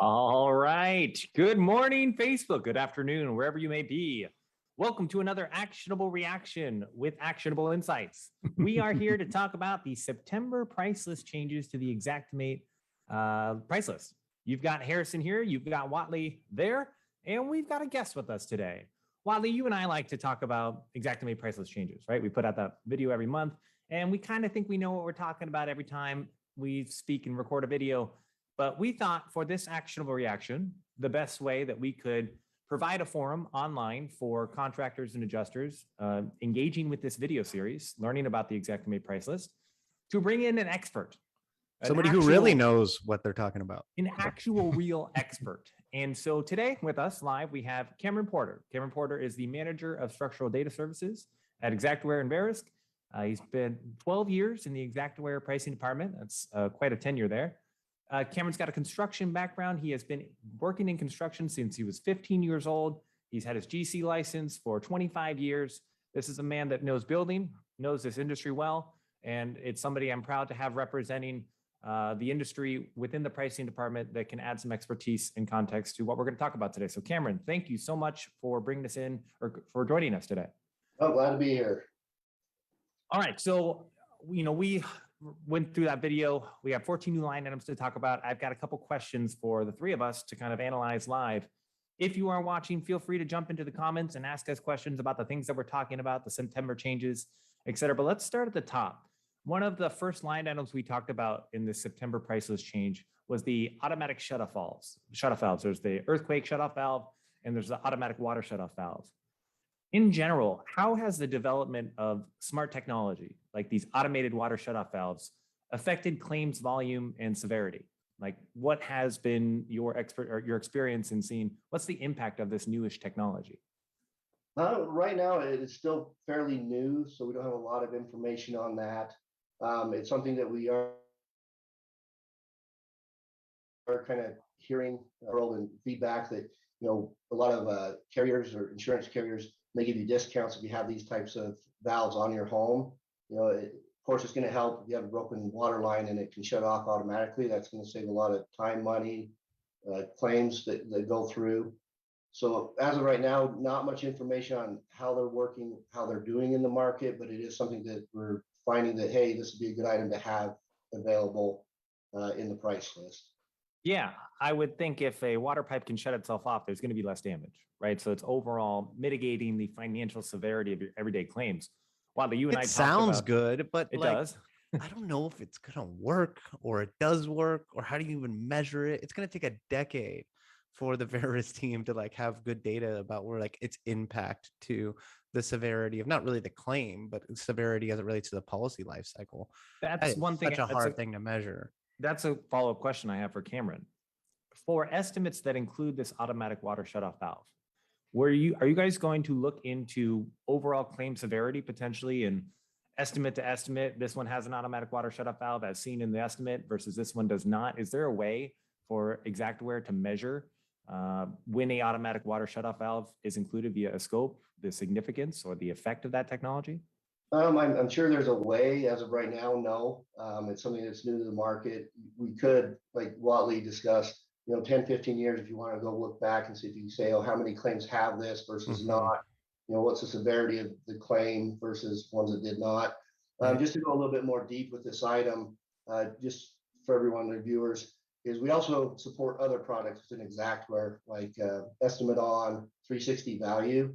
All right. Good morning, Facebook. Good afternoon, wherever you may be. Welcome to another actionable reaction with actionable insights. We are here to talk about the September price list changes to the Xactimate price list. You've got Harrison here, you've got Whatley there, and we've got a guest with us today. Whatley, you and I like to talk about Xactimate price list changes, right? We put out that video every month, and we kind of think we know what we're talking about every time we speak and record a video. But we thought for this actionable reaction, the best way that we could provide a forum online for contractors and adjusters engaging with this video series, learning about the Xactimate price list, to bring in an expert. Somebody who really knows what they're talking about. An actual real expert. And so today with us live, we have Cameron Porter. Cameron Porter is the manager of structural data services at Xactware in Verisk. He's been 12 years in the Xactware pricing department. That's quite a tenure there. Cameron's got a construction background. He has been working in construction since he was 15 years old. He's had his GC license for 25 years. This is a man that knows building, knows this industry well, and it's somebody I'm proud to have representing the industry within the pricing department that can add some expertise and context to what we're going to talk about today. So Cameron, thank you so much for bringing us in or for joining us today. Oh, glad to be here. All right, so we went through that video. We have 14 new line items to talk about. I've got a couple questions for the three of us to kind of analyze live. If you are watching, feel free to jump into the comments and ask us questions about the things that we're talking about, the September changes, et cetera. But let's start at the top. One of the first line items we talked about in the September price list change was the automatic shutoff valves. There's the earthquake shutoff valve, and there's the automatic water shutoff valves. In general, how has the development of smart technology, like these automated water shutoff valves, affected claims volume and severity? Like, what has been your experience in seeing what's the impact of this newish technology? Right now, it is still fairly new, so we don't have a lot of information on that. It's something that we are kind of hearing and feedback that, a lot of carriers or insurance carriers may give you discounts if you have these types of valves on your home. Of course, it's going to help if you have a broken water line and it can shut off automatically. That's going to save a lot of time, money, claims that go through. So as of right now, not much information on how they're working, how they're doing in the market, but it is something that we're finding that, hey, this would be a good item to have available in the price list. Yeah, I would think if a water pipe can shut itself off, there's going to be less damage, right? So it's overall mitigating the financial severity of your everyday claims. Wow, you and I sounds good, but it does. I don't know if it's going to work or it does work, or how do you even measure it? It's going to take a decade for the Verisk team to have good data about where its impact to the severity of not really the claim, but severity as it relates to the policy life cycle. That's one thing. Such a hard thing to measure. That's a follow-up question I have for Cameron. For estimates that include this automatic water shutoff valve, are you guys going to look into overall claim severity potentially and estimate to estimate? This one has an automatic water shutoff valve as seen in the estimate versus this one does not. Is there a way for Xactware to measure when a automatic water shutoff valve is included via a scope, the significance or the effect of that technology? I'm sure there's a way. As of right now, no. It's something that's new to the market. We could, like Whatley discussed, 10, 15 years, if you want to go look back and see if you can say, oh, how many claims have this versus not? What's the severity of the claim versus ones that did not? Just to go a little bit more deep with this item, just for everyone, the viewers, is we also support other products within Xactware, like Estimate On, 360 Value.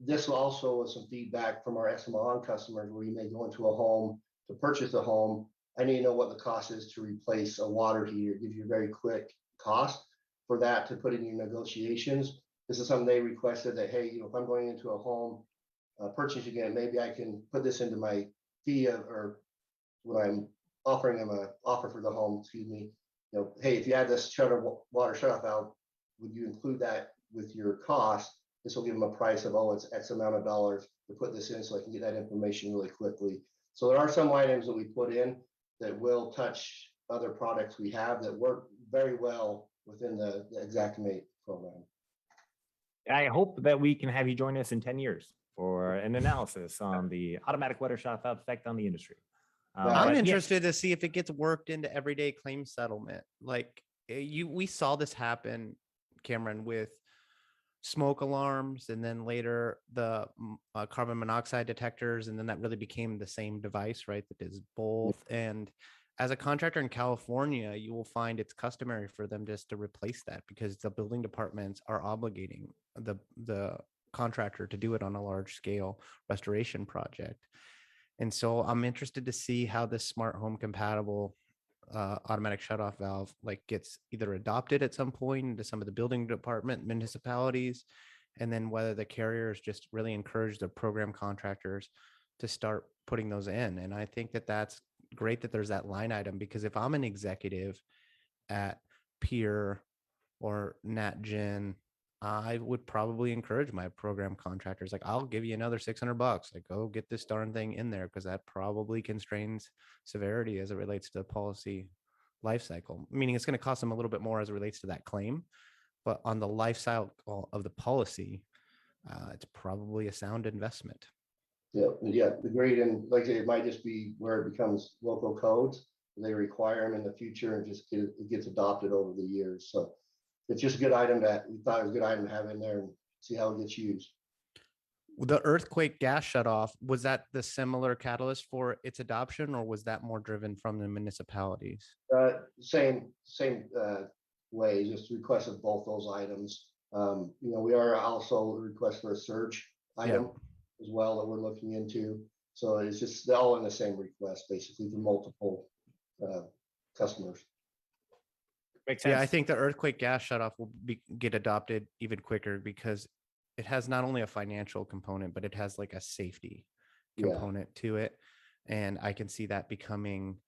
This also was some feedback from our Estimate On customers where you may go into a home to purchase a home. I need to know what the cost is to replace a water heater. It gives you a very quick cost for that to put in your negotiations. This is something they requested that, hey, if I'm going into a home purchasing it, maybe I can put this into my fee or when I'm offering them an offer for the home, excuse me. Hey, if you add this water shutoff valve, would you include that with your cost? This will give them a price of, oh, it's X amount of dollars to put this in so I can get that information really quickly. So there are some items that we put in that will touch other products we have that work very well within the Xactimate program. I hope that we can have you join us in 10 years for an analysis on the automatic water shutoff valve effect on the industry. I'm interested to see if it gets worked into everyday claim settlement. we saw this happen, Cameron, with smoke alarms, and then later the carbon monoxide detectors, and then that really became the same device, right? That is both. And as a contractor in California, you will find it's customary for them just to replace that because the building departments are obligating the contractor to do it on a large scale restoration project. And so I'm interested to see how this smart home compatible automatic shutoff valve like gets either adopted at some point into some of the building department municipalities, and then whether the carriers just really encourage the program contractors to start putting those in. And I think that that's great that there's that line item, because if I'm an executive at Peer or NatGen, I would probably encourage my program contractors, like, I'll give you another $600, like, go get this darn thing in there, because that probably constrains severity as it relates to the policy life cycle, meaning it's going to cost them a little bit more as it relates to that claim, but on the life cycle of the policy, it's probably a sound investment. Yeah, agreed. And like I say, it might just be where it becomes local codes. They require them in the future and just it gets adopted over the years. So it's just a good item that we thought it was a good item to have in there and see how it gets used. The earthquake gas shutoff, was that the similar catalyst for its adoption, or was that more driven from the municipalities? Same way, just requested both those items. We are also request for a surge item as well that we're looking into. So it's just all in the same request, basically, for multiple customers. Makes sense. Yeah, I think the earthquake gas shutoff will get adopted even quicker because it has not only a financial component, but it has like a safety component to it. And I can see that becoming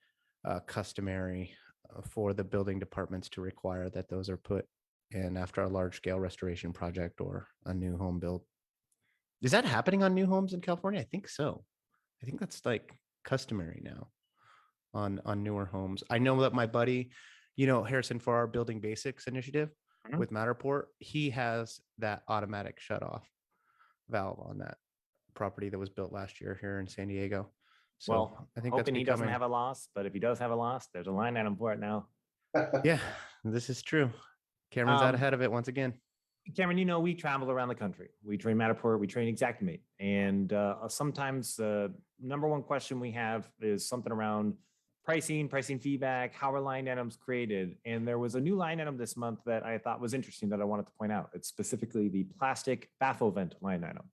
customary for the building departments to require that those are put in after a large scale restoration project or a new home build. Is that happening on new homes in California? I think so. I think that's like customary now on newer homes. I know that my buddy, Harrison, for our Building Basics initiative with Matterport, he has that automatic shutoff valve on that property that was built last year here in San Diego. So well, I think hoping that's he doesn't have a loss, but if he does have a loss, there's a line item for it now. Yeah, this is true. Cameron's out ahead of it once again. Cameron, we travel around the country. We train Matterport, we train Xactimate. And sometimes the number one question we have is something around pricing feedback, how are line items created? And there was a new line item this month that I thought was interesting that I wanted to point out. It's specifically the plastic baffle vent line item.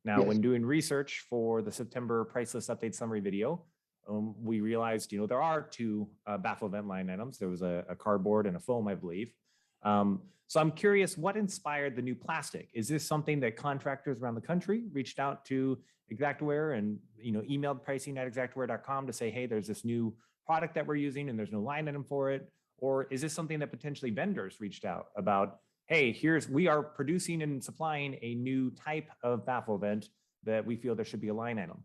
Now, when doing research for the September price list update summary video, we realized, there are two baffle vent line items. There was a cardboard and a foam, I believe. So I'm curious, what inspired the new plastic? Is this something that contractors around the country reached out to Xactware and emailed pricing at Xactware.com to say, hey, there's this new product that we're using and there's no line item for it? Or is this something that potentially vendors reached out about, hey, we are producing and supplying a new type of baffle vent that we feel there should be a line item?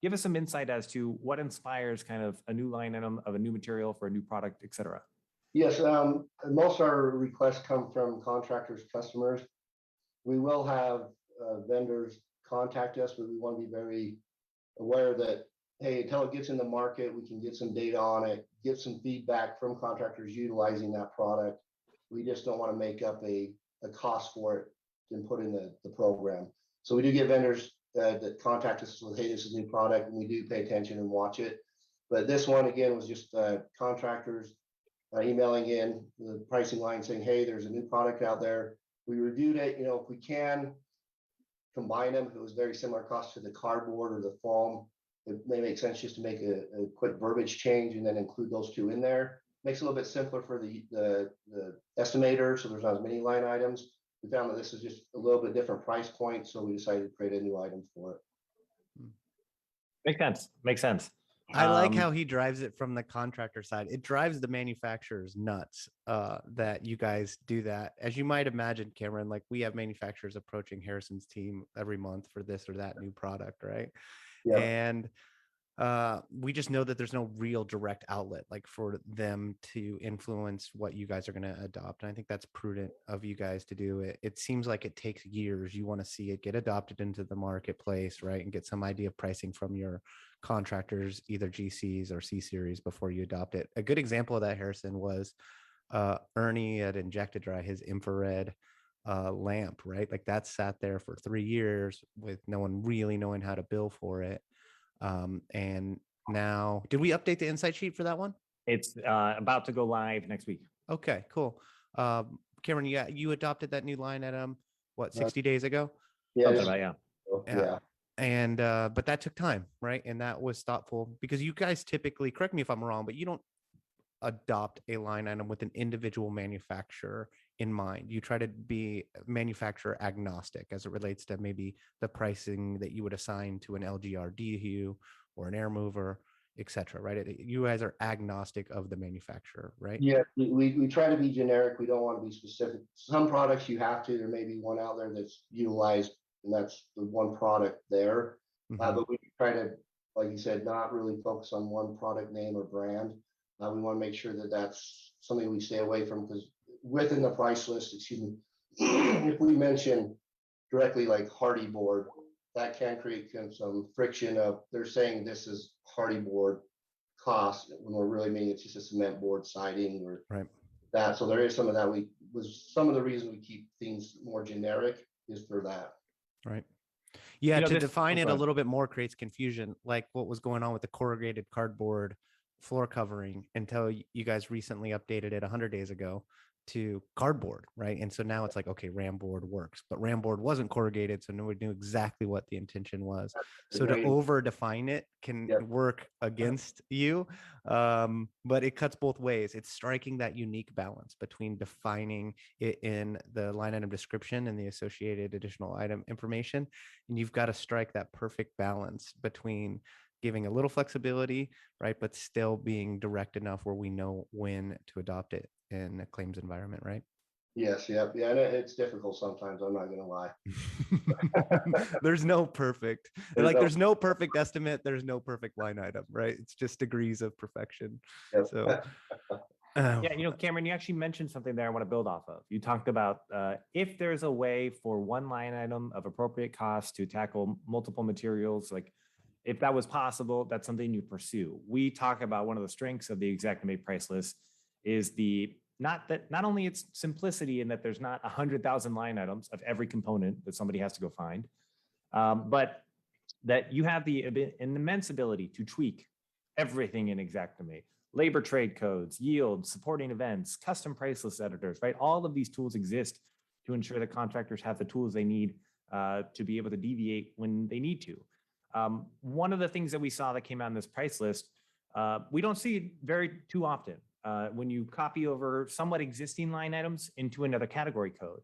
Give us some insight as to what inspires kind of a new line item of a new material for a new product, et cetera. Yes, most of our requests come from contractors, customers. We will have vendors contact us, but we want to be very aware that, hey, until it gets in the market, we can get some data on it, get some feedback from contractors utilizing that product. We just don't want to make up a cost for it and put in the program. So we do get vendors that contact us with, hey, this is a new product, and we do pay attention and watch it. But this one, again, was just contractors emailing in the pricing line saying, hey, there's a new product out there. We reviewed it, if we can combine them, if it was very similar cost to the cardboard or the foam, it may make sense just to make a quick verbiage change and then include those two in there. Makes it a little bit simpler for the estimator, so there's not as many line items. We found that this is just a little bit different price point, so we decided to create a new item for it. Makes sense. I like how he drives it from the contractor side. It drives the manufacturers nuts that you guys do that. As you might imagine, Cameron, like we have manufacturers approaching Harrison's team every month for this or that new product, right? Yeah. And we just know that there's no real direct outlet like for them to influence what you guys are going to adopt. And I think that's prudent of you guys to do it. It seems like it takes years. You want to see it get adopted into the marketplace, right? And get some idea of pricing from your contractors, either GCs or C series, before you adopt it. A good example of that, Harrison, was Ernie at Injectadry, his infrared lamp, right? Like that sat there for 3 years with no one really knowing how to bill for it. And now, did we update the insight sheet for that one? It's about to go live next week. Okay, cool. Cameron, you adopted that new line item, what, Uh, 60 days ago? Yeah, Something just- about, yeah. yeah. And but that took time, right? And that was thoughtful because you guys typically, correct me if I'm wrong, but you don't adopt a line item with an individual manufacturer in mind. You try to be manufacturer agnostic as it relates to maybe the pricing that you would assign to an LGR DHU or an air mover, etc. Right? You guys are agnostic of the manufacturer, right? Yeah, we try to be generic. We don't want to be specific. Some products you have to, there may be one out there that's utilized, and that's the one product there. Mhm. But we try to, like you said, not really focus on one product name or brand. We want to make sure that that's something we stay away from, because within the price list, excuse me, if we mention directly like hardy board, that can create some friction of they're saying this is hardy board cost when we're really meaning it's just a cement board siding or Right. that. So there is some of that. Some of the reason we keep things more generic is for that. Right. Yeah, You know, to this- define oh, it go a ahead. little bit more creates confusion, like what was going on with the corrugated cardboard floor covering until you guys recently updated it 100 days ago to cardboard, right? And so now it's like, okay, ram board works, but ram board wasn't corrugated, so no one knew exactly what the intention was. So to Right. over define it can Yep. work against you, but it cuts both ways. It's striking that unique balance between defining it in the line item description and the associated additional item information, and you've got to strike that perfect balance between giving a little flexibility, right, but still being direct enough where we know when to adopt it in a claims environment, right? Yes, yep, yeah, and it's difficult sometimes. I'm not gonna lie. There's no perfect, there's no perfect estimate. There's no perfect line item, right? It's just degrees of perfection. Yep. So, Yeah, you know, Cameron, you actually mentioned something there I want to build off of. You talked about if there's a way for one line item of appropriate cost to tackle multiple materials, like if that was possible, that's something you pursue. We talk about one of the strengths of the Xactimate price list is not only its simplicity in that there's not 100,000 line items of every component that somebody has to go find, but that you have an immense ability to tweak everything in Xactimate. Labor trade codes, yields, supporting events, custom price list editors, right? All of these tools exist to ensure that contractors have the tools they need to be able to deviate when they need to. One of the things that we saw that came out in this price list, we don't see it too often when you copy over somewhat existing line items into another category code.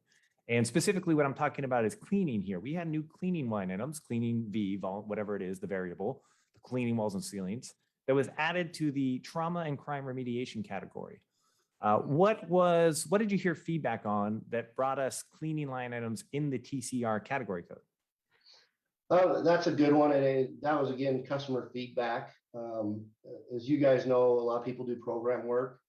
And specifically what I'm talking about is cleaning here. We had new cleaning line items, cleaning V, whatever it is, the variable, the cleaning walls and ceilings, that was added to the trauma and crime remediation category. What did you hear feedback on that brought us cleaning line items in the TCR category code? Oh, that's a good one. And that was, again, customer feedback. As you guys know, a lot of people do program work.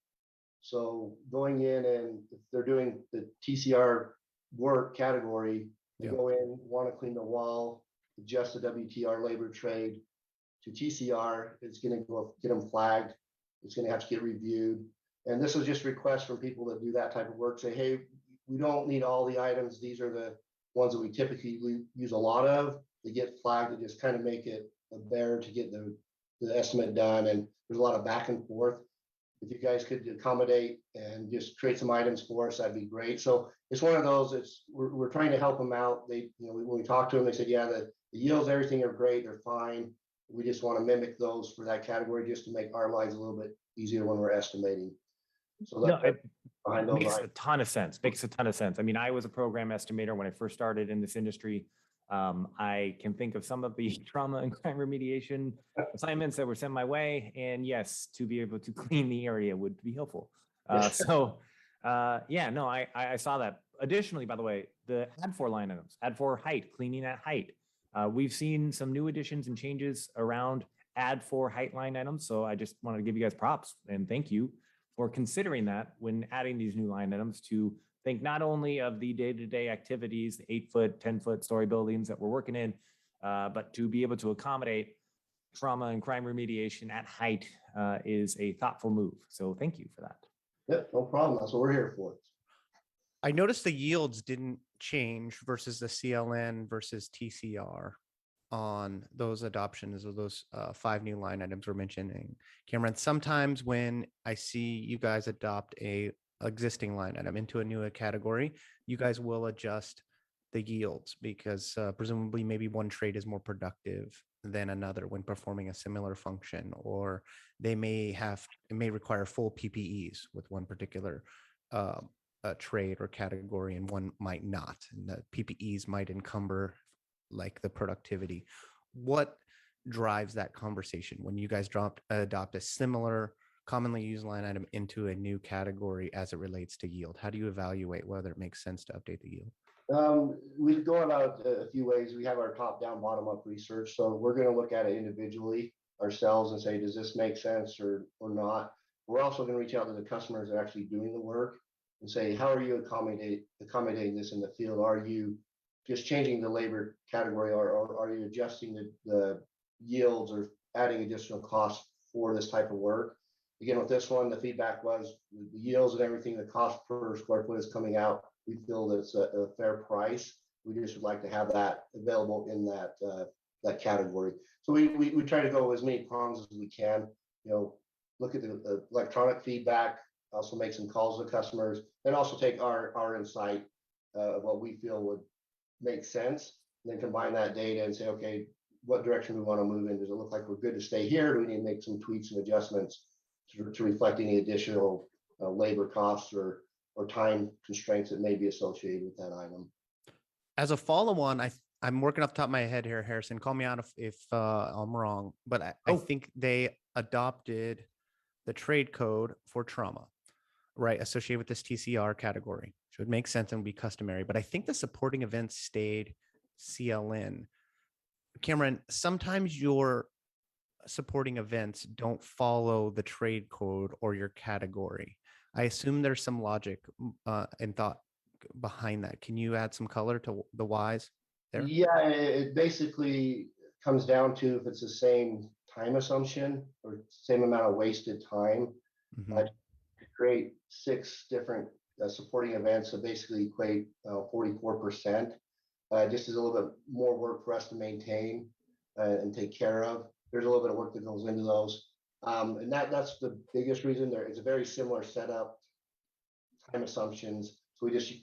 So going in and if they're doing the TCR work category, they Yeah. go in, want to clean the wall, adjust the WTR labor trade to TCR, it's going to go get them flagged. It's going to have to get reviewed. And this was just requests from people that do that type of work. Say, hey, we don't need all the items. These are the ones that we typically use a lot of. They get flagged to just kind of make it a bear to get the estimate done. And there's a lot of back and forth. If you guys could accommodate and just create some items for us, that'd be great. So it's one of those. We're trying to help them out. They, when we talked to them, they said, yeah, the yields, everything are great. They're fine. We just want to mimic those for that category just to make our lives a little bit easier when we're estimating. So It behind those makes items. a ton of sense. Makes a ton of sense. I mean, I was a program estimator when I first started in this industry. I can think of some of the trauma and crime remediation assignments that were sent my way. And yes, to be able to clean the area would be helpful. I saw that. Additionally, by the way, the add for line items, add for height, cleaning at height. We've seen some new additions and changes around add for height line items. So I just wanted to give you guys props and thank you for considering that when adding these new line items to think not only of the day-to-day activities, the 8-foot, 10-foot story buildings that we're working in, but to be able to accommodate trauma and crime remediation at height is a thoughtful move. So thank you for that. Yep, no problem. That's what we're here for. I noticed the yields didn't change versus the CLN versus TCR on those adoptions of those 5 new line items we're mentioning. Cameron, sometimes when I see you guys adopt a existing line item into a new category, you guys will adjust the yields because presumably maybe one trade is more productive than another when performing a similar function, or it may require full PPEs with one particular trade or category and one might not, and the PPEs might encumber like the productivity. What drives that conversation when you guys adopt a similar commonly used line item into a new category as it relates to yield? How do you evaluate whether it makes sense to update the yield? We go about a few ways. We have our top down, bottom up research. So we're going to look at it individually ourselves and say, does this make sense or not? We're also going to reach out to the customers that are actually doing the work and say, how are you accommodating this in the field? Are you just changing the labor category, or are you adjusting the yields or adding additional costs for this type of work? Again, with this one, the feedback was the yields and everything, the cost per square foot is coming out. We feel that it's a fair price. We just would like to have that available in that category. So we try to go as many prongs as we can. Look at the electronic feedback, also make some calls to customers, and also take our insight of what we feel would make sense, and then combine that data and say, okay, what direction we want to move in? Does it look like we're good to stay here? Do we need to make some tweaks and adjustments to reflect any additional labor costs or time constraints that may be associated with that item? As a follow-on, I'm working off the top of my head here, Harrison. Call me out if I'm wrong, but I think they adopted the trade code for trauma, right, associated with this TCR category. Should make sense and be customary, but I think the supporting events stayed CLN. Cameron, sometimes your supporting events don't follow the trade code or your category. I assume there's some logic and thought behind that. Can you add some color to the whys there? Yeah, it basically comes down to if it's the same time assumption or same amount of wasted time. Create 6 different supporting events that basically equate 44%. Just as a little bit more work for us to maintain and take care of. There's a little bit of work that goes into those. And that's the biggest reason. It's a very similar setup, time assumptions. So we just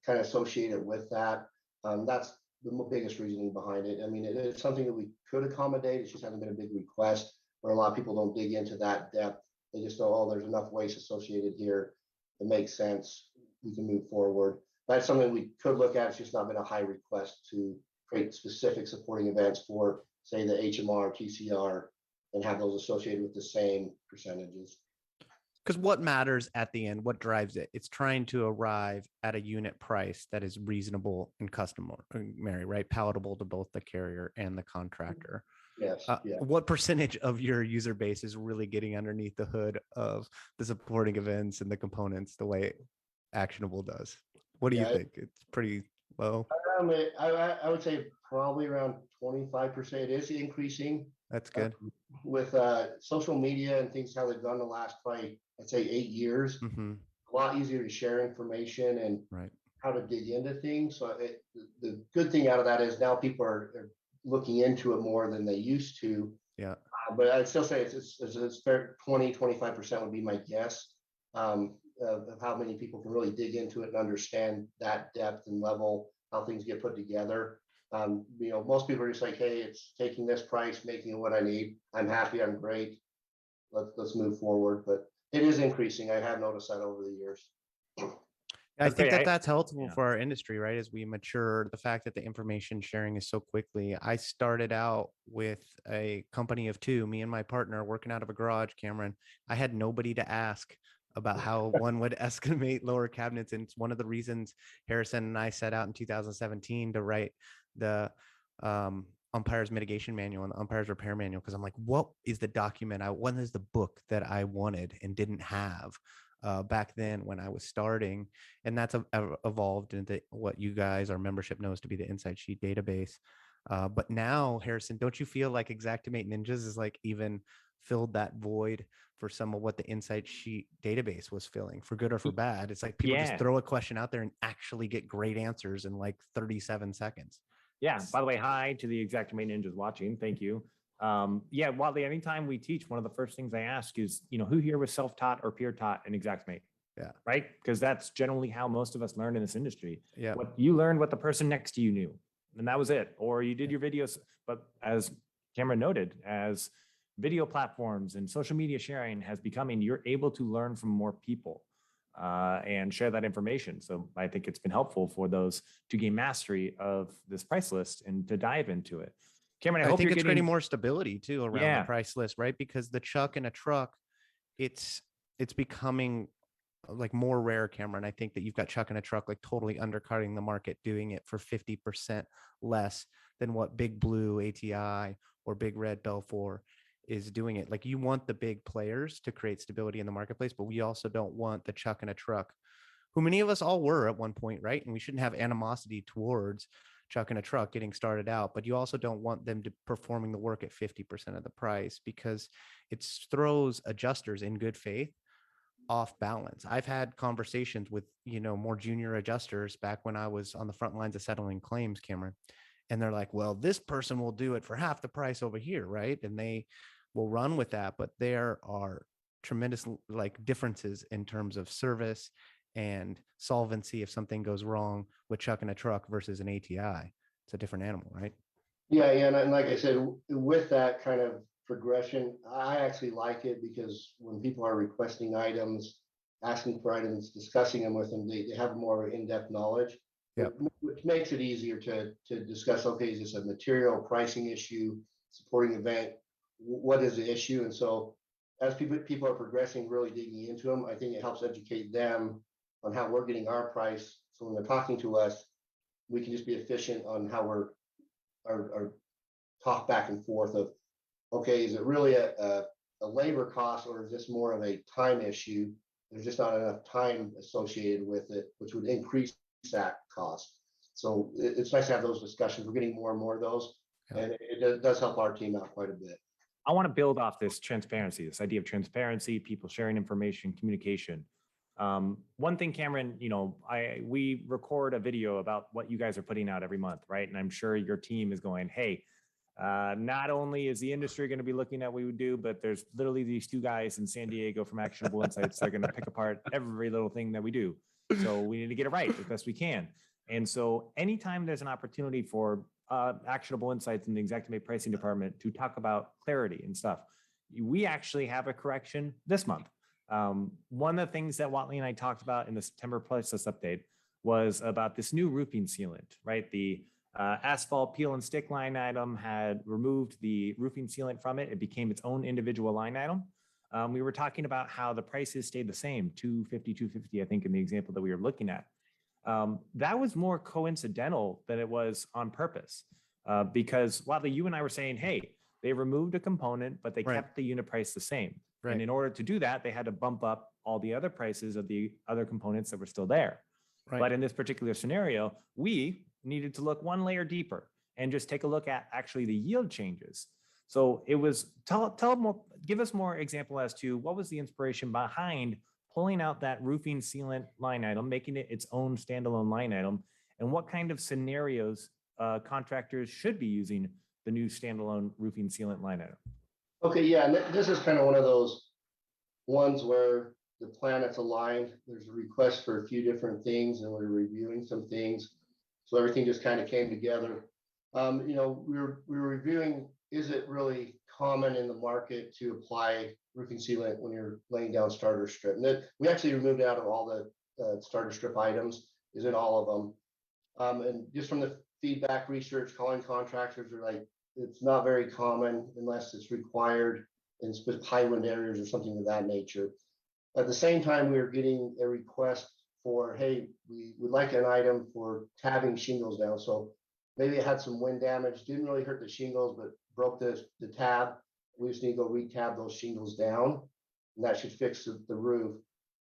kind of associate it with that. That's the biggest reasoning behind it. I mean, it's something that we could accommodate. It just hasn't been a big request where a lot of people don't dig into that depth. They just know, oh, there's enough waste associated here. It makes sense. We can move forward. That's something we could look at. It's just not been a high request to create specific supporting events for, say, the HMR, TCR, and have those associated with the same percentages. Because what matters at the end, what drives it? It's trying to arrive at a unit price that is reasonable and customary, right? Palatable to both the carrier and the contractor. Yes. Yeah. What percentage of your user base is really getting underneath the hood of the supporting events and the components the way Actionable does? What do you think? It's pretty low. I would say probably around 25%. It is increasing. That's good. With social media and things how they've gone the last probably, I'd say 8 years. A lot easier to share information and how to dig into things. So the good thing out of that is now people are looking into it more than they used to. Yeah. But I'd still say it's fair. 20-25% would be my guess of how many people can really dig into it and understand that depth and level, how things get put together. Most people are just like, hey, it's taking this price, making it what I need. I'm happy. I'm great. Let's move forward. But it is increasing. I have noticed that over the years. I think that's helpful for our industry, right? As we mature, the fact that the information sharing is so quickly. I started out with a company of 2, me and my partner working out of a garage, Cameron. I had nobody to ask about how one would estimate lower cabinets. And it's one of the reasons Harrison and I set out in 2017 to write the umpire's mitigation manual and the umpire's repair manual. Because I'm like, what is the document? What is the book that I wanted and didn't have back then when I was starting? And that's evolved into what you guys, our membership, knows to be the Insight Sheet database. But now, Harrison, don't you feel like Xactimate Ninjas is like even filled that void for some of what the insight sheet database was filling, for good or for bad. It's like people just Yeah. throw a question out there and actually get great answers in like 37 seconds. Yeah. By the way, hi to the Xactimate ninjas watching. Thank you. Yeah, Whatley, anytime we teach, one of the first things I ask is, who here was self-taught or peer-taught in Xactimate? Yeah. Right? Because that's generally how most of us learn in this industry. Yeah. What you learned, what the person next to you knew, and that was it. Or you did your videos. But as Cameron noted, as video platforms and social media sharing has becoming, you're able to learn from more people and share that information. So I think it's been helpful for those to gain mastery of this price list and to dive into it. Cameron, I hope think you're it's getting creating more stability too around Yeah. the price list, right? Because the chuck in a truck, it's becoming like more rare, Cameron. I think that you've got chuck in a truck like totally undercutting the market, doing it for 50% less than what Big Blue ATI or Big Red Belfour is doing it. Like, you want the big players to create stability in the marketplace, but we also don't want the chuck in a truck, who many of us all were at one point, right? And we shouldn't have animosity towards chuck in a truck getting started out, but you also don't want them to performing the work at 50% of the price, because it throws adjusters in good faith off balance. I've had conversations with, more junior adjusters back when I was on the front lines of settling claims, Cameron, and they're like, well, this person will do it for half the price over here, right? And they will run with that, but there are tremendous like differences in terms of service and solvency if something goes wrong with chuck in a truck versus an ATI. It's a different animal, right? Yeah, and like I said, with that kind of progression, I actually like it, because when people are requesting items, asking for items, discussing them with them, they have more in-depth knowledge. Yep. Which makes it easier to discuss, okay, is this a material pricing issue, supporting event? What is the issue? And so as people are progressing, really digging into them, I think it helps educate them on how we're getting our price. So when they're talking to us, we can just be efficient on how we're our talk back and forth of, okay, is it really a labor cost, or is this more of a time issue? There's just not enough time associated with it, which would increase that cost. So it's nice to have those discussions. We're getting more and more of those, and it does help our team out quite a bit. I want to build off this transparency, this idea of transparency, people sharing information, communication. One thing, Cameron, we record a video about what you guys are putting out every month, right? And I'm sure your team is going, hey, not only is the industry going to be looking at what we do, but there's literally these two guys in San Diego from Actionable Insights that are going to pick apart every little thing that we do. So we need to get it right as best we can. And so anytime there's an opportunity for Actionable Insights in the Xactimate Pricing Department to talk about clarity and stuff, we actually have a correction this month. One of the things that Whatley and I talked about in the September price list update was about this new roofing sealant, right? The asphalt peel and stick line item had removed the roofing sealant from it. It became its own individual line item. We were talking about how the prices stayed the same, $250, I think, in the example that we were looking at. That was more coincidental than it was on purpose, because Whatley, you and I were saying, hey, they removed a component, but they kept the unit price the same. Right. And in order to do that, they had to bump up all the other prices of the other components that were still there. Right. But in this particular scenario, we needed to look one layer deeper and just take a look at actually the yield changes. So it was, give us more example as to what was the inspiration behind pulling out that roofing sealant line item, making it its own standalone line item, and what kind of scenarios contractors should be using the new standalone roofing sealant line item. Okay, yeah, and this is kind of one of those ones where the planets aligned. There's a request for a few different things, and we're reviewing some things. So everything just kind of came together. We were reviewing, is it really common in the market to apply roofing sealant when you're laying down starter strip? And then we actually removed out of all the starter strip items, is in all of them. And just from the feedback research, calling contractors are like, it's not very common unless it's required in high wind areas or something of that nature. At the same time, we were getting a request for, hey, we would like an item for tabbing shingles down. So maybe it had some wind damage, didn't really hurt the shingles, but broke the tab. We just need to go re-tab those shingles down, and that should fix the roof.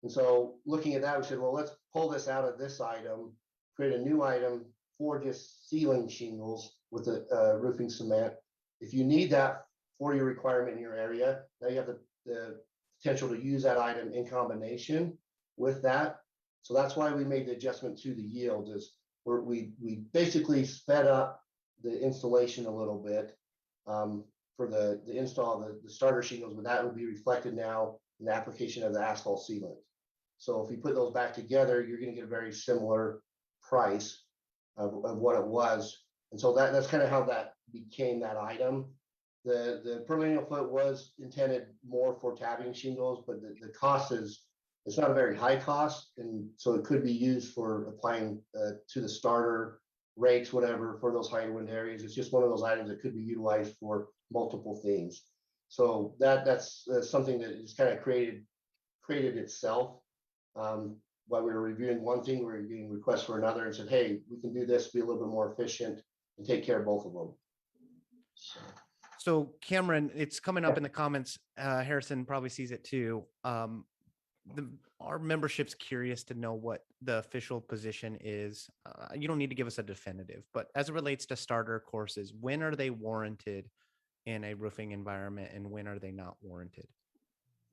And so looking at that, we said, well, let's pull this out of this item, create a new item for just sealing shingles with the roofing cement. If you need that for your requirement in your area, now you have the potential to use that item in combination with that. So that's why we made the adjustment to the yield is we basically sped up the installation a little bit for the install of the starter shingles, but that would be reflected now in the application of the asphalt sealant. So if you put those back together, you're going to get a very similar price of what it was. And so that's kind of how that became that item. The per lineal foot was intended more for tabbing shingles, but the cost it's not a very high cost, and so it could be used for applying to the starter rakes, whatever, for those high wind areas. It's just one of those items that could be utilized for multiple things. So that's something that just kind of created itself. While we were reviewing one thing, we were getting requests for another, and said, hey, we can do this, be a little bit more efficient, and take care of both of them. So Cameron, it's coming up in the comments. Harrison probably sees it too. Our membership's curious to know what the official position is. You don't need to give us a definitive, but as it relates to starter courses, when are they warranted in a roofing environment and when are they not warranted?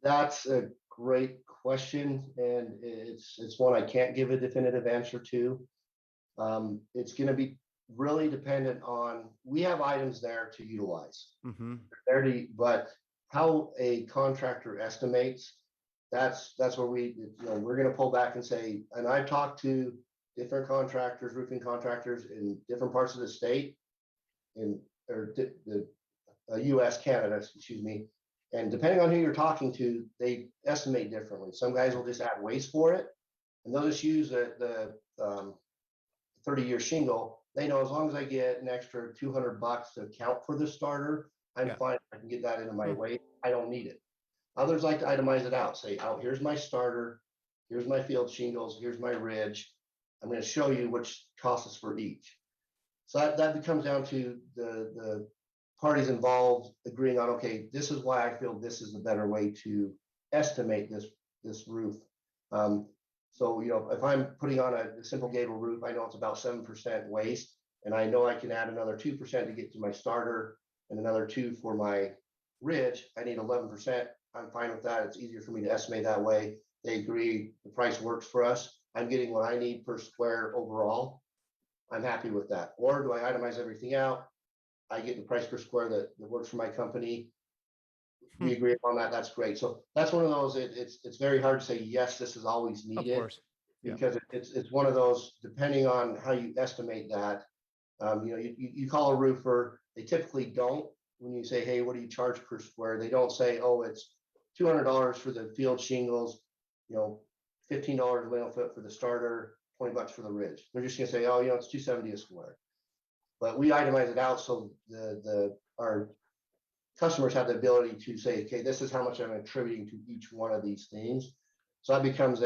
That's a great question, and it's one I can't give a definitive answer to. It's going to be really dependent on, we have items there to utilize. But how a contractor estimates, that's where we're going to pull back and say, and I've talked to different contractors, roofing contractors in different parts of the state, or the US, Canada, excuse me. And depending on who you're talking to, they estimate differently. Some guys will just add waste for it, and they'll just use the 30-year shingle. They know as long as I get an extra $200 to account for the starter, I'm fine. I can get that into my waste. I don't need it. Others like to itemize it out. Say, oh, here's my starter, here's my field shingles, here's my ridge. I'm going to show you which costs for each. So that becomes down to the parties involved agreeing on, okay, this is why I feel this is the better way to estimate this roof. So, if I'm putting on a simple gable roof, I know it's about 7% waste, and I know I can add another 2% to get to my starter and another 2 for my ridge. I need 11%. I'm fine with that. It's easier for me to estimate that way. They agree, the price works for us. I'm getting what I need per square overall. I'm happy with that. Or do I itemize everything out? I get the price per square that works for my company. We agree upon that. That's great. So that's one of those. It's very hard to say yes, this is always needed. Of course. Because it's one of those, depending on how you estimate that. You call a roofer. They typically don't. When you say, hey, what do you charge per square? They don't say, oh, it's $200 for the field shingles, $15 lineal foot for the starter, $20 for the ridge. They're just gonna say, oh, it's $270 a square. But we itemize it out so our customers have the ability to say, okay, this is how much I'm attributing to each one of these things. So that becomes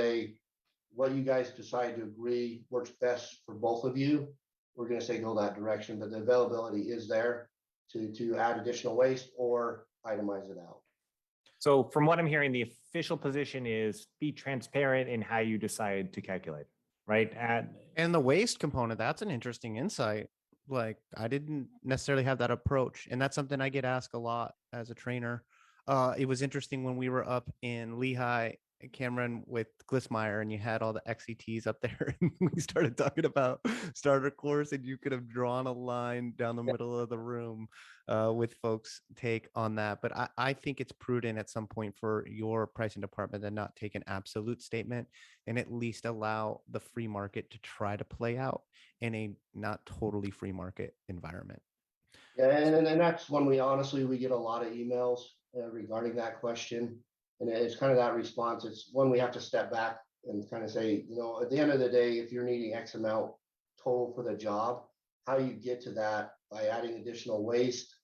what you guys decide to agree works best for both of you. We're going to say go that direction, but the availability is there to add additional waste or itemize it out. So from what I'm hearing, the official position is be transparent in how you decide to calculate, right? And the waste component, that's an interesting insight. Like I didn't necessarily have that approach. And that's something I get asked a lot as a trainer. It was interesting when we were up in Lehigh, Cameron, with Glissmeyer, and you had all the XCTs up there and we started talking about starter course, and you could have drawn a line down the middle of the room with folks' take on that. But I think it's prudent at some point for your pricing department to not take an absolute statement and at least allow the free market to try to play out in a not totally free market environment. Yeah, and that's when we get a lot of emails regarding that question. And it's kind of that response. It's when we have to step back and kind of say, at the end of the day, if you're needing X amount total for the job, how you get to that by adding additional waste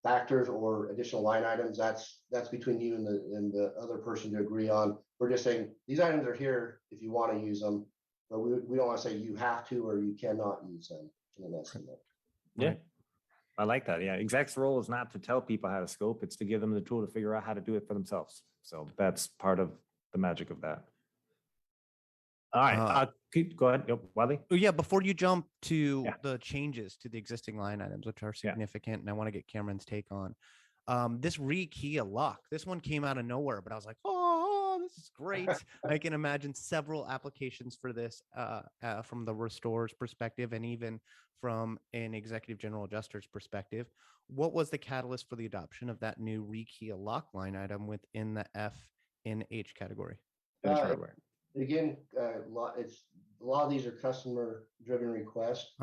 factors or additional line items, that's between you and the other person to agree on. We're just saying these items are here if you want to use them, but we don't want to say you have to or you cannot use them in an estimate. Yeah. I like that. Yeah. Exec's role is not to tell people how to scope. It's to give them the tool to figure out how to do it for themselves. So that's part of the magic of that. All right. Go ahead. Yep. Whatley? Yeah. Before you jump to the changes to the existing line items, which are significant, and I want to get Cameron's take on, This rekey a lock. This one came out of nowhere, but I was like, oh, this is great. I can imagine several applications for this from the restore's perspective and even from an executive general adjuster's perspective. What was the catalyst for the adoption of that new rekey a lock line item within the F in H category? Finish hardware. Again, a lot of these are customer driven requests.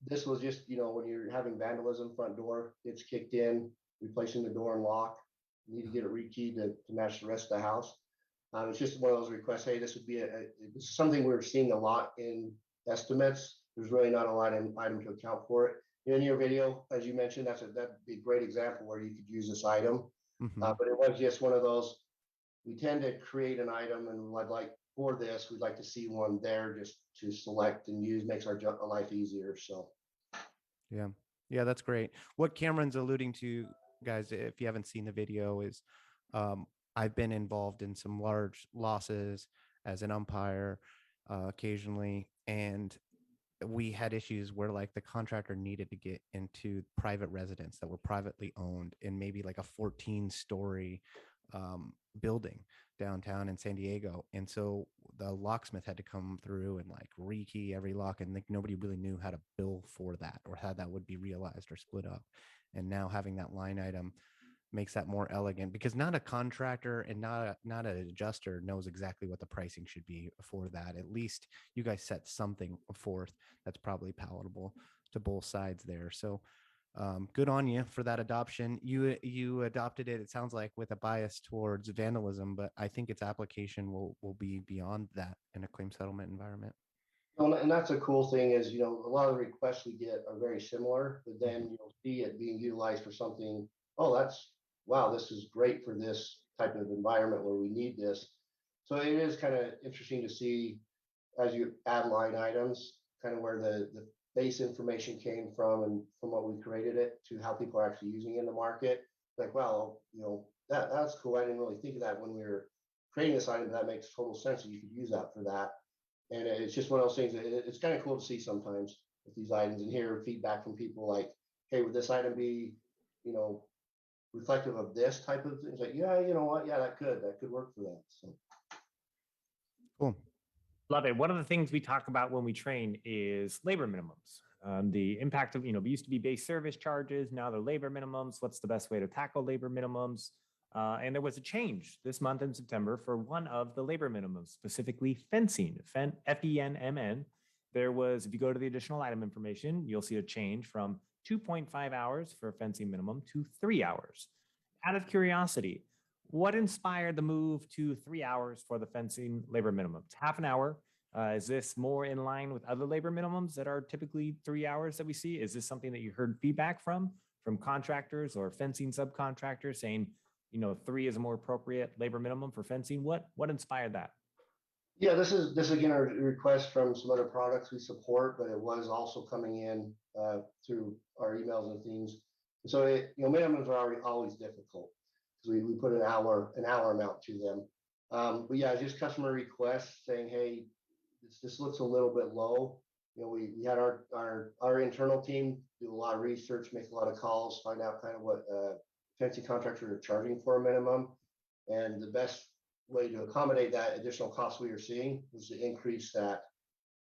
This was just, when you're having vandalism, front door gets kicked in, replacing the door and lock, you need to get it rekeyed to match the rest of the house. It's just one of those requests. Hey, this would be this is something we're seeing a lot in estimates. There's really not a lot of item to account for it. In your video, as you mentioned, that'd be a great example where you could use this item. But it was just one of those. We tend to create an item, and I'd like for this, we'd like to see one there just to select and use, makes our life easier. So, yeah, that's great. What Cameron's alluding to, guys, if you haven't seen the video, is I've been involved in some large losses as an umpire occasionally, and we had issues where like the contractor needed to get into private residents that were privately owned in maybe like a 14-story building downtown in San Diego. And so the locksmith had to come through and like rekey every lock, and like nobody really knew how to bill for that or how that would be realized or split up. And now having that line item makes that more elegant, because not a contractor and not an adjuster knows exactly what the pricing should be for that. At least you guys set something forth that's probably palatable to both sides there. So good on you for that adoption. You adopted it, it sounds like, with a bias towards vandalism, but I think its application will be beyond that in a claim settlement environment. and that's a cool thing is, a lot of the requests we get are very similar, but then you'll see it being utilized for something. Oh, wow, this is great for this type of environment where we need this. So it is kind of interesting to see as you add line items, kind of where the base information came from and from what we created it to how people are actually using it in the market. Like, well, that's cool. I didn't really think of that when we were creating this item. That makes total sense that you could use that for that. And it's just one of those things that it's kind of cool to see sometimes with these items and hear feedback from people like, hey, would this item be, reflective of this type of things? Like, yeah, you know what? Yeah, that could work for that. So cool. Love it. One of the things we talk about when we train is labor minimums. The impact of, we used to be base service charges. Now they're labor minimums. What's the best way to tackle labor minimums? And there was a change this month in September for one of the labor minimums, specifically fencing, FENMN. There was, if you go to the additional item information, you'll see a change from 2.5 hours for a fencing minimum to 3 hours. Out of curiosity, what inspired the move to 3 hours for the fencing labor minimum? It's half an hour. Is this more in line with other labor minimums that are typically 3 hours that we see? Is this something that you heard feedback from contractors or fencing subcontractors saying, 3 is a more appropriate labor minimum for fencing? What inspired that? yeah, this is again a request from some other products we support, but it was also coming in through our emails and things. So minimums are always difficult because we put an hour amount to them. But yeah, just customer requests saying, hey, this looks a little bit low. We had our internal team do a lot of research, make a lot of calls, find out kind of what fencing contractors are charging for a minimum, and the best way to accommodate that additional cost we were seeing was to increase that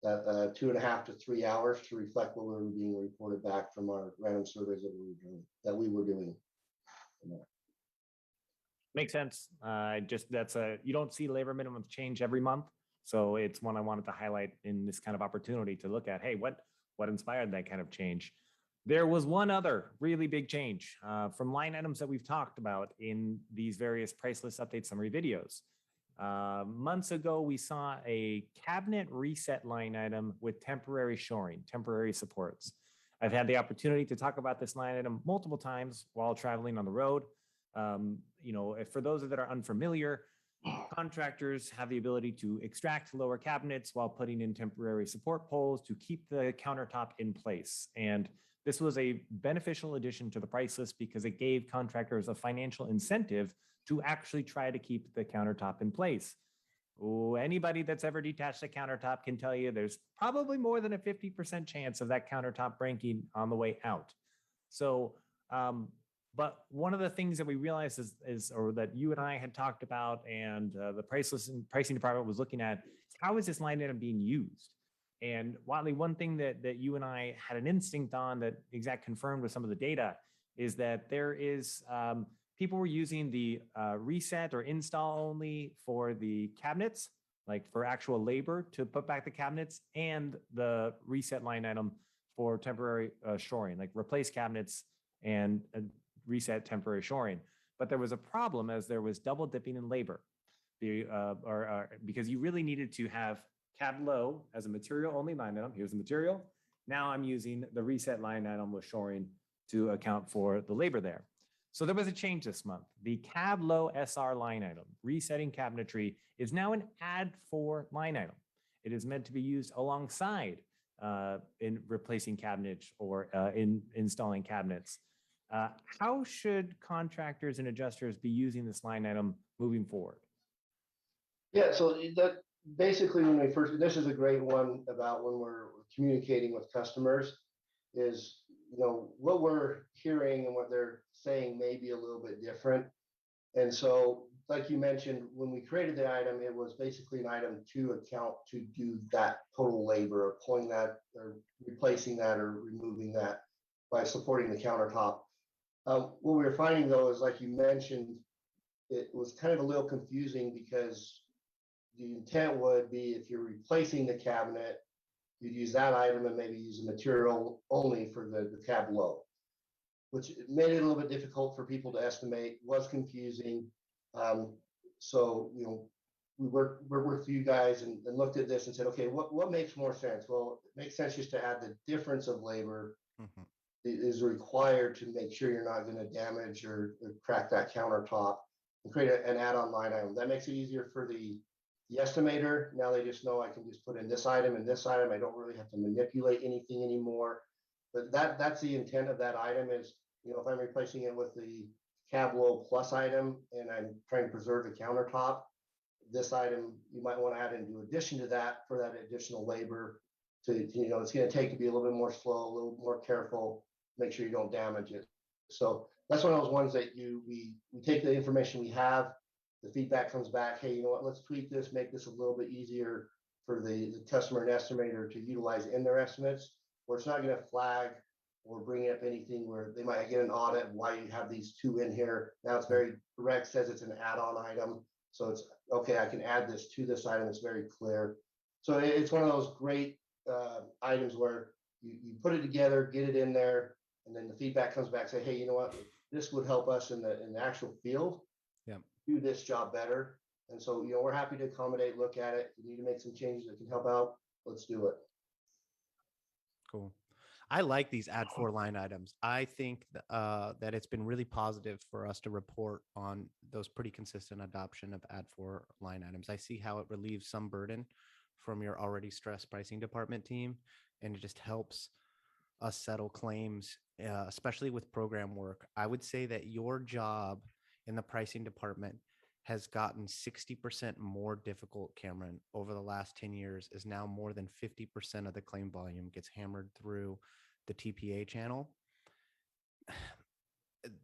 2.5 to 3 hours to reflect what we were being reported back from our random surveys that we were doing. Makes sense. You don't see labor minimums change every month. So it's one I wanted to highlight in this kind of opportunity to look at, hey, what inspired that kind of change? There was one other really big change from line items that we've talked about in these various price list update summary videos. Months ago, we saw a cabinet reset line item with temporary shoring, temporary supports. I've had the opportunity to talk about this line item multiple times while traveling on the road. For those that are unfamiliar, contractors have the ability to extract lower cabinets while putting in temporary support poles to keep the countertop in place. And this was a beneficial addition to the price list because it gave contractors a financial incentive to actually try to keep the countertop in place. Anybody that's ever detached a countertop can tell you there's probably more than a 50% chance of that countertop breaking on the way out. So But one of the things that we realized or that you and I had talked about, and the pricing department was looking at, how is this line item being used? And Whatley, one thing that you and I had an instinct on that Exact confirmed with some of the data is that there is people were using the reset or install only for the cabinets, like for actual labor to put back the cabinets, and the reset line item for temporary shoring, like replace cabinets and reset temporary shoring. But there was a problem as there was double dipping in labor, because you really needed to have cab low as a material only line item. Here's the material. Now I'm using the reset line item with shoring to account for the labor there. So there was a change this month. The cab low SR line item, resetting cabinetry, is now an add for line item. It is meant to be used alongside in replacing cabinets or in installing cabinets. How should contractors and adjusters be using this line item moving forward? Yeah, so that basically when we first, this is a great one about when we're communicating with customers is, what we're hearing and what they're saying may be a little bit different. And so, like you mentioned, when we created the item, it was basically an item to account to do that total labor or pulling that or replacing that or removing that by supporting the countertop. What we were finding though is, like you mentioned, it was kind of a little confusing because the intent would be if you're replacing the cabinet, you'd use that item and maybe use a material only for the cab low, which made it a little bit difficult for people to estimate, was confusing. So, we worked with you guys and looked at this and said, okay, what makes more sense? Well, it makes sense just to add the difference of labor is required to make sure you're not going to damage or crack that countertop and create an add-on line item. That makes it easier for the estimator. Now they just know I can just put in this item and this item. I don't really have to manipulate anything anymore. But that's the intent of that item is, if I'm replacing it with the cab low plus item and I'm trying to preserve the countertop, this item you might want to add into addition to that for that additional labor to, it's going to take to be a little bit more slow, a little more careful, make sure you don't damage it. So that's one of those ones that we take the information we have, the feedback comes back, hey, you know what, let's tweak this, make this a little bit easier for the customer and estimator to utilize in their estimates, where it's not going to flag or bring up anything where they might get an audit why you have these two in here. Now it's very direct, says it's an add-on item. So it's okay, I can add this to this item. It's very clear. So it's one of those great items where you put it together, get it in there, and then the feedback comes back, say, hey, you know what, this would help us in the actual field. Yeah. Do this job better. And so, we're happy to accommodate, look at it. If you need to make some changes that can help out, let's do it. Cool. I like these add for line items. I think that it's been really positive for us to report on those pretty consistent adoption of add for line items. I see how it relieves some burden from your already stressed pricing department team, and it just helps us settle claims, especially with program work. I would say that your job in the pricing department has gotten 60% more difficult, Cameron, over the last 10 years, is now more than 50% of the claim volume gets hammered through the TPA channel.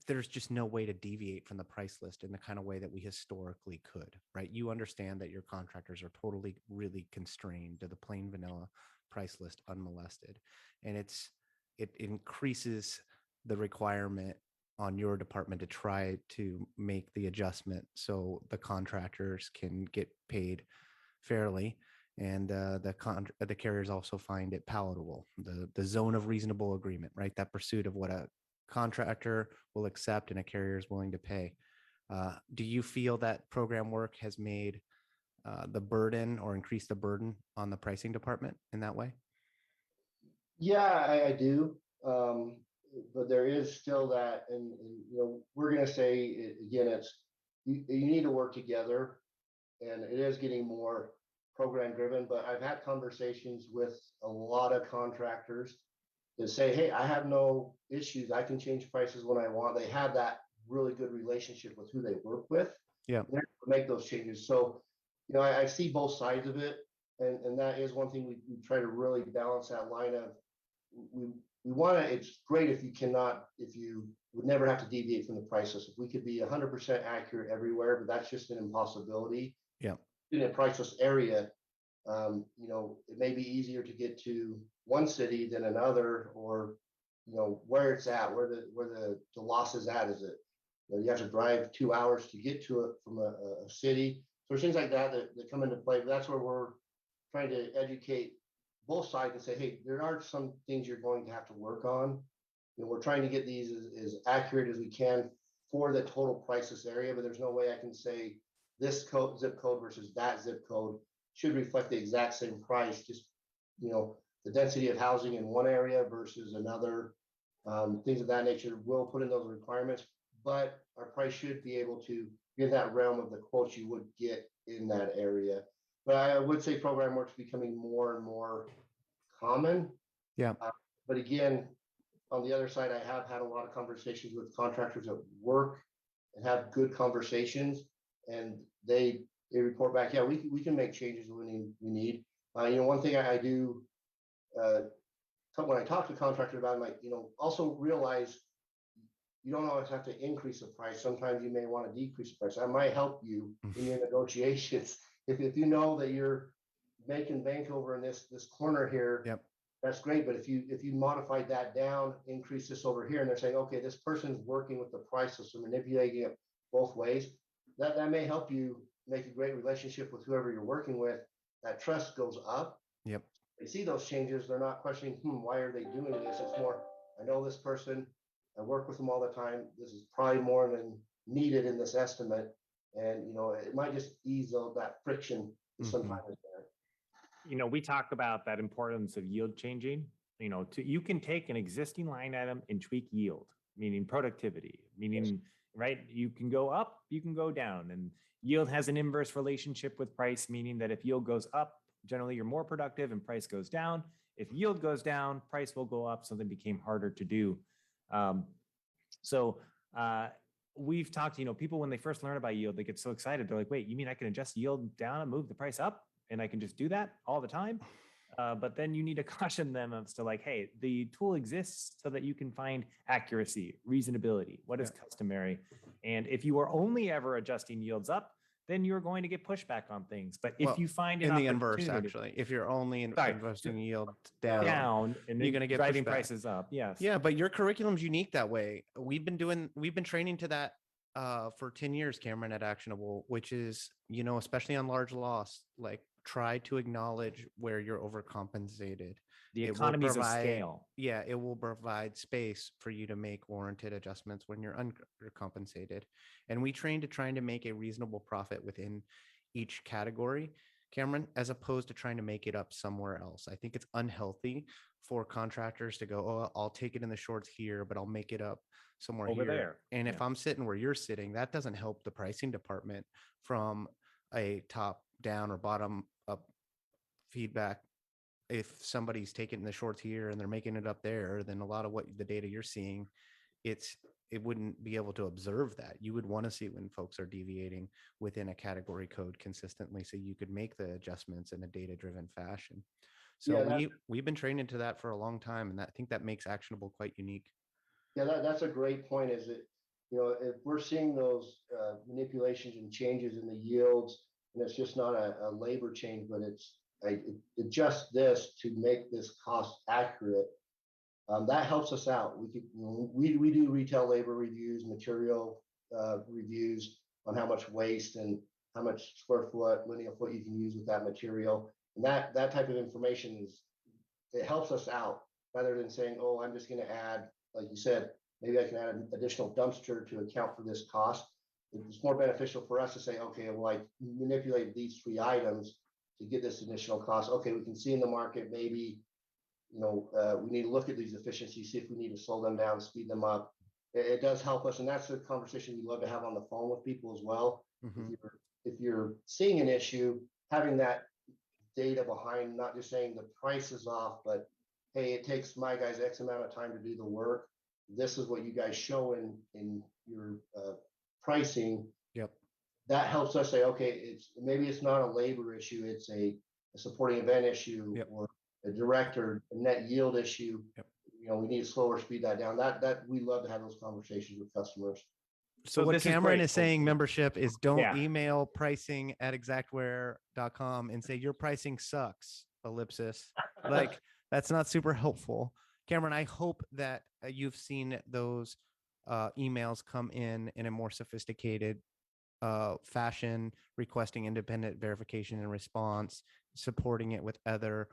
There's just no way to deviate from the price list in the kind of way that we historically could, right? You understand that your contractors are totally really constrained to the plain vanilla price list unmolested. And it increases the requirement on your department to try to make the adjustment so the contractors can get paid fairly, and the carriers also find it palatable. The zone of reasonable agreement, right? That pursuit of what a contractor will accept and a carrier is willing to pay. Do you feel that program work has made the burden or increased the burden on the pricing department in that way? Yeah, I do. But there is still that, and we're going to say again, it's you need to work together, and it is getting more program driven. But I've had conversations with a lot of contractors that say, hey, I have no issues, I can change prices when I want. They have that really good relationship with who they work with. Yeah, they're able to make those changes. So I see both sides of it, and that is one thing we try to really balance that line of. it's great if you would never have to deviate from the price list. If we could be 100% accurate everywhere, but that's just an impossibility. Yeah. In a priceless area, it may be easier to get to one city than another, or, where it's at, where the loss is at. Is it, you have to drive 2 hours to get to it from a city. So there's things like that come into play. But that's where we're trying to educate both sides and say, hey, there are some things you're going to have to work on. We're trying to get these as accurate as we can for the total priceless area, but there's no way I can say this zip code versus that zip code should reflect the exact same price. Just, the density of housing in one area versus another, things of that nature will put in those requirements, but our price should be able to be in that realm of the quotes you would get in that area. But I would say program work is becoming more and more common. Yeah. But again, on the other side, I have had a lot of conversations with contractors at work and have good conversations, and they report back, yeah, we can make changes when we need. One thing I do when I talk to contractors about, I'm like, also realize you don't always have to increase the price. Sometimes you may want to decrease the price. I might help you in your negotiations. If you know that you're making bank over in this corner here, Yep. That's great. But if you modify that down, increase this over here, and they're saying, okay, this person's working with the price, so manipulating it both ways, that may help you make a great relationship with whoever you're working with. That trust goes up. Yep. They see those changes, they're not questioning, why are they doing this? It's more, I know this person, I work with them all the time. This is probably more than needed in this estimate. And, it might just ease that friction sometimes there. We talk about that importance of yield changing. You can take an existing line item and tweak yield, meaning productivity, meaning, right? You can go up, you can go down, and yield has an inverse relationship with price, meaning that if yield goes up, generally you're more productive, and price goes down. If yield goes down, price will go up. Something became harder to do. We've talked, people, when they first learn about yield, they get so excited. They're like, wait, you mean I can adjust yield down and move the price up? And I can just do that all the time? But then you need to caution them as to like, hey, the tool exists so that you can find accuracy, reasonability, what is customary. And if you are only ever adjusting yields up, then you're going to get pushback on things. But if you find in the inverse, actually, if you're only investing yield down and you're going to get driving pushback. Prices up. Yes. Yeah, but your curriculum's unique that way. We've been training to that for 10 years, Cameron, at Actionable, which is, especially on large loss, like try to acknowledge where you're overcompensated. The economies of scale. Yeah, it will provide space for you to make warranted adjustments when you're undercompensated. And we train to trying to make a reasonable profit within each category, Cameron, as opposed to trying to make it up somewhere else. I think it's unhealthy for contractors to go, oh, I'll take it in the shorts here, but I'll make it up somewhere over here. There. And if I'm sitting where you're sitting, that doesn't help the pricing department from a top down or bottom up feedback. If somebody's taking the shorts here and they're making it up there, then a lot of what the data you're seeing, it wouldn't be able to observe that. You would want to see when folks are deviating within a category code consistently, so you could make the adjustments in a data-driven fashion. So we've been trained into that for a long time, and I think that makes Actionable quite unique. Yeah, that's a great point. Is it, if we're seeing those manipulations and changes in the yields, and it's just not a labor change, but it's adjust this to make this cost accurate. That helps us out. We do retail labor reviews, material reviews on how much waste and how much square foot, linear foot you can use with that material. And that type of information it helps us out, rather than saying, oh, I'm just going to add, like you said, maybe I can add an additional dumpster to account for this cost. It's more beneficial for us to say, okay, well, I manipulate these 3 items to get this additional cost. Okay, we can see in the market, maybe, we need to look at these efficiencies, see if we need to slow them down, speed them up. It does help us. And that's the conversation we love to have on the phone with people as well. Mm-hmm. If you're seeing an issue, having that data behind, not just saying the price is off, but hey, it takes my guys X amount of time to do the work. This is what you guys show in your pricing. Yep. That helps us say, okay, maybe it's not a labor issue, it's a supporting event issue, or a direct or a net yield issue. Yep. we need to slow or speed that down. That we love to have those conversations with customers. So So what this is Cameron great. is saying, membership is don't Yeah. email pricing at exactware.com and say your pricing sucks, ellipsis. Like that's not super helpful. Cameron, I hope that you've seen those emails come in a more sophisticated fashion, requesting independent verification and response, supporting it with other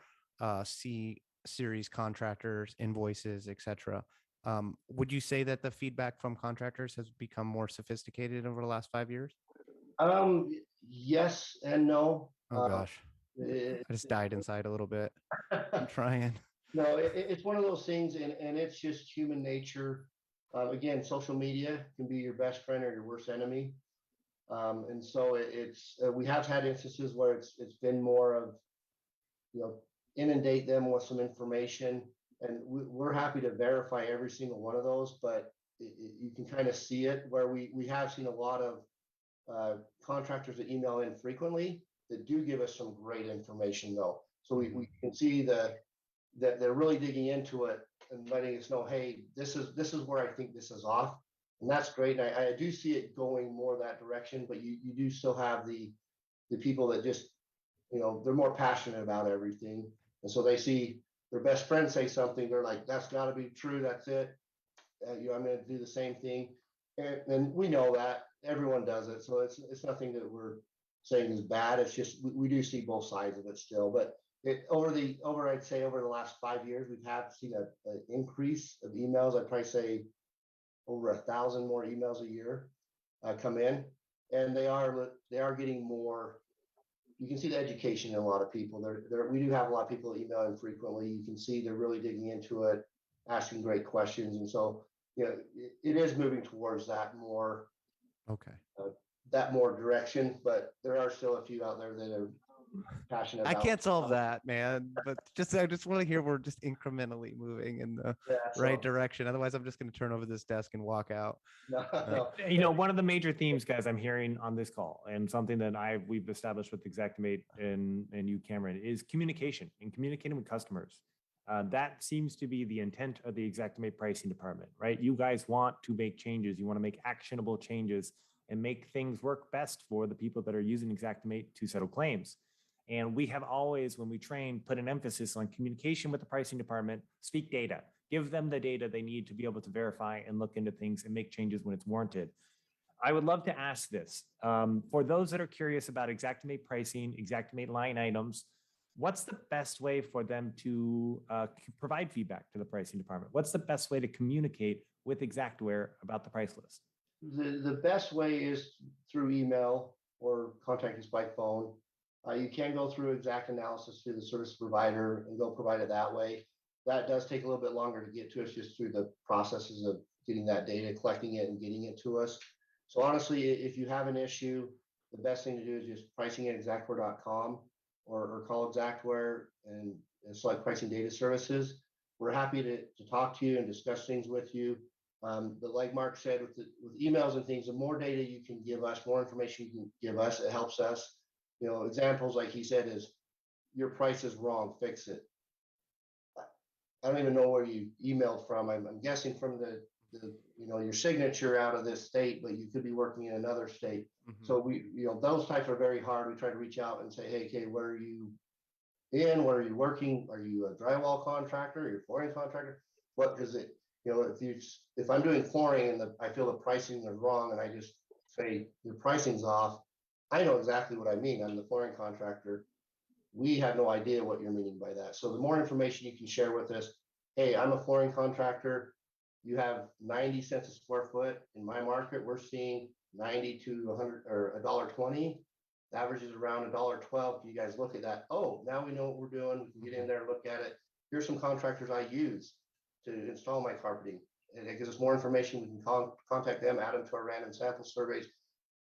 C series contractors, invoices, etc. Would you say that the feedback from contractors has become more sophisticated over the last 5 years? Yes and no. Oh gosh, It- I just died inside a little bit. I'm trying. No, it's one of those things, and it's just human nature. Again, social media can be your best friend or your worst enemy. And so we have had instances where it's been more of, inundate them with some information, and we're happy to verify every single one of those, but you can kind of see it where we have seen a lot of contractors that email in frequently that do give us some great information though. So we can see that they're really digging into it and letting us know, hey, this is where I think this is off. And that's great. And I do see it going more that direction, but you do still have the people that just, they're more passionate about everything. And so they see their best friend say something, they're like, that's gotta be true, that's it. I'm gonna do the same thing. And we know that everyone does it. So it's nothing that we're saying is bad. It's just, we do see both sides of it still, but I'd say over the last 5 years, we've seen an increase of emails. I'd probably say over 1,000 more emails a year come in, and they are getting more. You can see the education in a lot of people. We do have a lot of people that email in frequently. You can see they're really digging into it, asking great questions, and so it is moving towards that more. Okay. That more direction, but there are still a few out there that are passionate I about. can't solve that, man. But I just want to hear we're just incrementally moving in the Yeah, right direction. Otherwise, I'm just going to turn over this desk and walk out. No. One of the major themes, guys, I'm hearing on this call, and something that we've established with Xactimate and you, Cameron, is communication and communicating with customers. That seems to be the intent of the Xactimate Pricing Department, right? You guys want to make changes. You want to make actionable changes and make things work best for the people that are using Xactimate to settle claims. And we have always, when we train, put an emphasis on communication with the pricing department, speak data, give them the data they need to be able to verify and look into things and make changes when it's warranted. I would love to ask this. For those that are curious about Xactimate pricing, Xactimate line items, what's the best way for them to provide feedback to the pricing department? What's the best way to communicate with Xactware about the price list? The best way is through email or contact us by phone. You can go through exact analysis through the service provider and go provide it that way. That does take a little bit longer to get to us just through the processes of getting that data, collecting it and getting it to us. So honestly, if you have an issue, the best thing to do is just pricing at exactware.com or call Xactware and select pricing data services. We're happy to talk to you and discuss things with you. But like Mark said, with emails and things, the more data you can give us, more information you can give us, it helps us. Examples like he said is your price is wrong, fix it. I don't even know where you emailed from. I'm guessing from the your signature out of this state, but you could be working in another state. Mhm. So those types are very hard. We try to reach out and say, hey, okay, where are you in? Where are you working? Are you a drywall contractor? Are you a flooring contractor? What is it? If I'm doing flooring and I feel the pricing is wrong and I just say your pricing's off, I know exactly what I mean. I'm the flooring contractor. We have no idea what you're meaning by that. So the more information you can share with us, hey, I'm a flooring contractor. You have 90 cents a square foot. In my market, we're seeing 90 to 100 or $1.20. The average is around $1.12. You guys look at that. Oh, now we know what we're doing. We can get in there and look at it. Here's some contractors I use to install my carpeting. And it gives us more information. We can contact them, add them to our random sample surveys.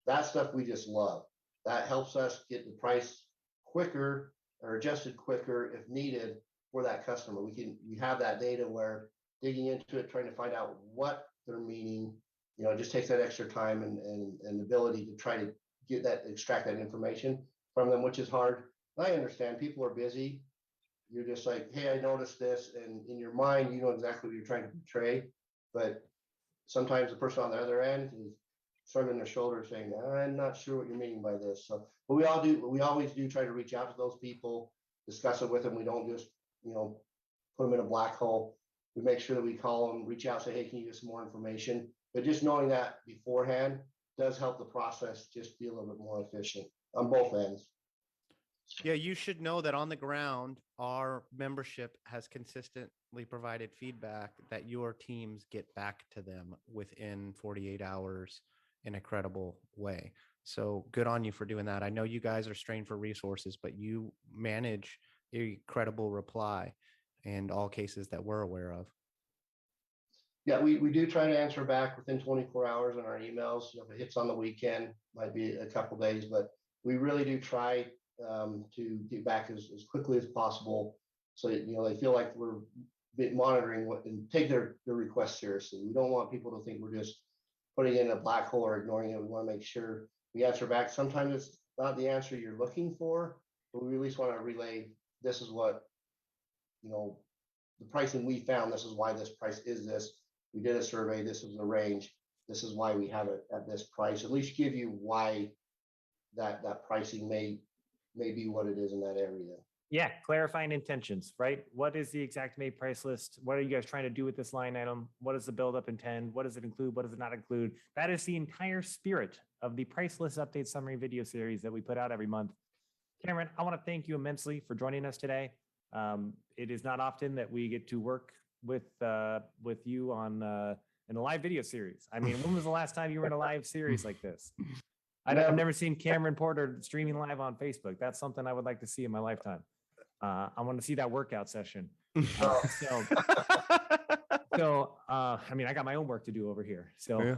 That stuff we just love. That helps us get the price quicker or adjusted quicker if needed for that customer. We have that data where digging into it, trying to find out what they're meaning, it just takes that extra time and ability to try to extract that information from them, which is hard. I understand people are busy. you're just like, hey, I noticed this, and in your mind, you know exactly what you're trying to portray, but sometimes the person on the other end is shrugging their shoulders saying, I'm not sure what you're meaning by this. So, but we always do try to reach out to those people, discuss it with them. We don't just, you know, put them in a black hole. We make sure that we call them, reach out, say, hey, can you give us more information? But just knowing that beforehand does help the process just be a little bit more efficient on both ends. Yeah, you should know that on the ground, our membership has consistently provided feedback that your teams get back to them within 48 hours in a credible way. So good on you for doing that. I know you guys are strained for resources, but you manage a credible reply in all cases that we're aware of. Yeah, we do try to answer back within 24 hours on our emails. You know, if it hits on the weekend, might be a couple days, but we really do try to get back as quickly as possible. So, you know, they feel like we're monitoring what and take their requests seriously. We don't want people to think we're just putting it in a black hole or ignoring it. We want to make sure we answer back. Sometimes it's not the answer you're looking for, but we at least want to relay, this is what, you know, the pricing we found, this is why this price is this. We did a survey, this is the range, this is why we have it at this price. At least give you why that pricing may be what it is in that area. Yeah, clarifying intentions, right? What is the Xactimate price list? What are you guys trying to do with this line item? What does the buildup intend? What does it include? What does it not include? That is the entire spirit of the price list update summary video series that we put out every month. Cameron, I want to thank you immensely for joining us today. It is not often that we get to work with you on in a live video series. I mean, when was the last time you were in a live series like this? I've never seen Cameron Porter streaming live on Facebook. That's something I would like to see in my lifetime. I want to see that workout session. I mean, I got my own work to do over here. So,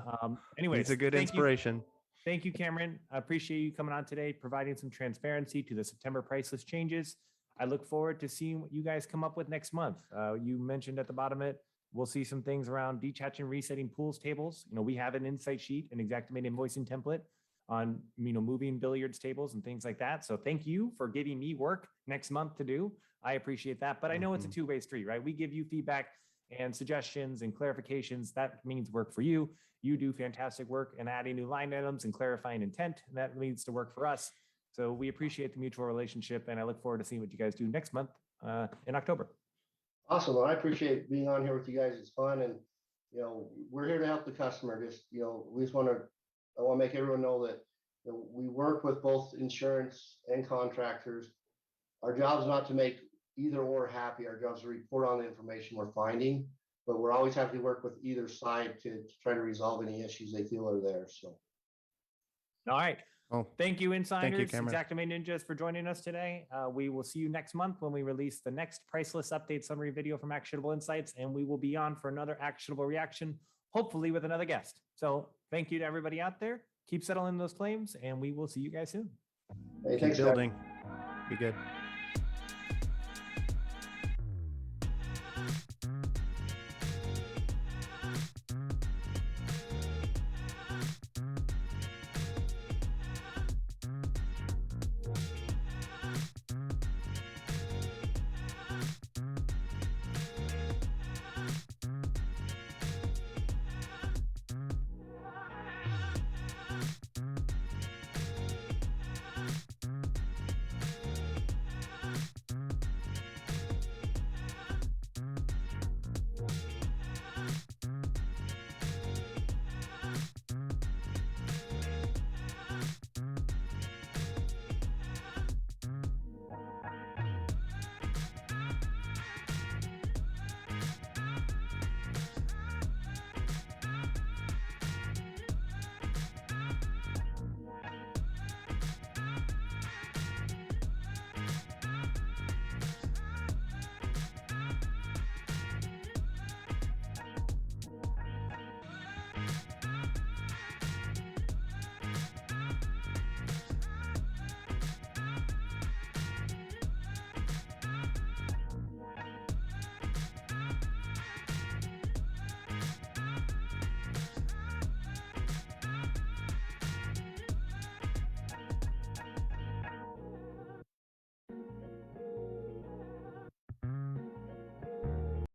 anyways, it's a good inspiration. Thank you, Cameron. I appreciate you coming on today, providing some transparency to the September price list changes. I look forward to seeing what you guys come up with next month. You mentioned at the bottom of it, we'll see some things around detaching, resetting pools tables. You know, we have an insight sheet, an Xactimate invoicing template on, you know, moving billiards tables and things like that. So thank you for giving me work next month to do. I appreciate that, but I know it's a two-way street, right? We give you feedback and suggestions and clarifications. That means work for you. You do fantastic work in adding new line items and clarifying intent. And that leads to work for us. So we appreciate the mutual relationship, and I look forward to seeing what you guys do next month in October. Awesome. Well, I appreciate being on here with you guys. It's fun, and you know, we're here to help the customer. Just, you know, I want to make everyone know that, you know, we work with both insurance and contractors. Our job is not to make either or happy. Our job is to report on the information we're finding, but we're always happy to work with either side to try to resolve any issues they feel are there. So, all right. Oh, thank you, Insiders, Cameron. Xactimate Ninjas, for joining us today. We will see you next month when we release the next price list update summary video from Actionable Insights, and we will be on for another actionable reaction, hopefully with another guest. So thank you to everybody out there. Keep settling those claims, and we will see you guys soon. hey, Keep thanks, building. guys. Be good.